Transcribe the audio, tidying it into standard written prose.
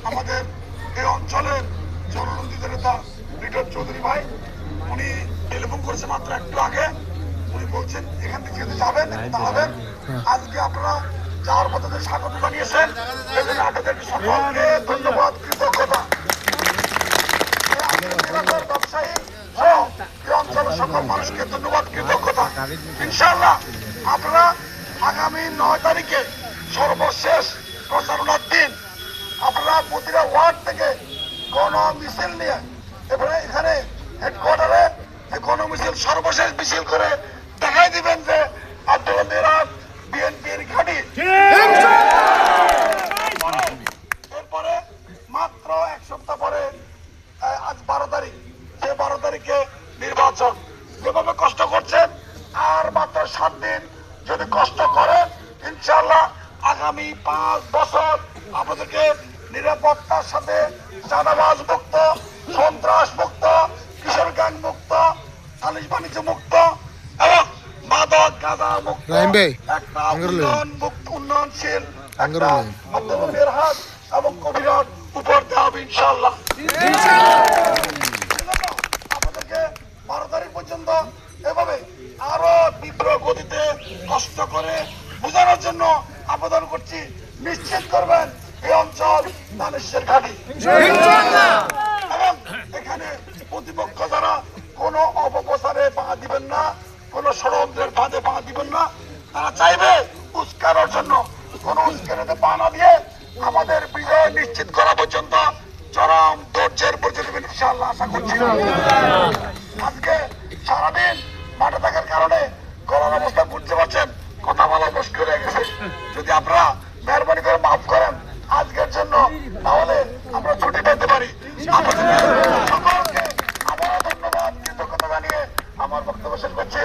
আমাদের এই অঞ্চলের জননন্দিত নেতা লিটন চৌধুরী ভাই, উনি টেলিফোন করেছে মাত্র একটু আগে। উনি বলছেন এখান থেকে যেহেতু যাবেন দাঁড়াবেন। আজকে আপনারা যাওয়ার পথে স্বাগত জানিয়েছেন, এই জন্য আপনাদেরকে সকলকে ধন্যবাদ, কৃতজ্ঞতা। ব্যবসায়ী সহ এই অঞ্চলের সকল মানুষকে ধন্যবাদ, কৃতজ্ঞতা। ইনশাআল্লাহ আপনারা আগামী 9 তারিখে সর্বশেষ প্রচারণার দিন আপনারা প্রতিটা ওয়ার্ড থেকে গণ মিছিল নিয়ে এবারে এখানে হেডকোয়ার্টারে গণ মিছিল সর্বশেষ মিছিল করে দেখাই দিবেন যে আব্দুল মিরাজ বিএনপির ঘাঁটি। এরপরে মাত্র এক সপ্তাহ পরে আজ 12 তারিখ, যে 12 তারিখে নির্বাচন। যেভাবে কষ্ট করছেন আর মাত্র 7 দিন যদি কষ্ট করেন, ইনশাআল্লাহ আগামী 5 বছর আপনাদেরকে নিরাপত্তার সাথে চাঁদাবাজ মুক্ত, সন্ত্রাস মুক্ত, কিশোর গ্যাং মুক্ত, সালিশ বাণিজ্য মুক্ত এবং মাদক গাঁজা মুক্ত একটা উন্নয়নশীল মেরহাট এবং কবিরাট উপর দেওয়া হবে ইনশাআল্লাহ। আপনাদেরকে 12 তারিখ পর্যন্ত এভাবে আরো তীব্র গতিতে কষ্ট করে বোঝানোর জন্য আবেদন করছি। নিশ্চিত করবেন এই অঞ্চল মানুষের ঘাঁটি এবং এখানে প্রতিপক্ষ যারা কোনো অপপ্রচারে পা দিবেন না, কোনো ষড়যন্ত্রের ফাঁদে পা দিবেন না। তারা চাইবে উস্কানোর জন্য, কোনো উস্কানিতে পা না দিয়ে আমাদের বিজয় নিশ্চিত করা পর্যন্ত চরম ধৈর্যের পরিচয় দেবেন ইনশাআল্লাহ আশা করছি। আজকে সারাদিন মাঠে থাকার কারণে গলার অবস্থা বুঝতে পারছেন, কথা বলা মুশকিল হয়ে গেছে। যদি আপনারা মেহরবানি করে মাফ করেন আজকের জন্য, তাহলে আমরা ছুটি পেতে পারি। সকলকে আবারও ধন্যবাদ, কৃতজ্ঞতা জানিয়ে আমার বক্তব্য শেষ করছি।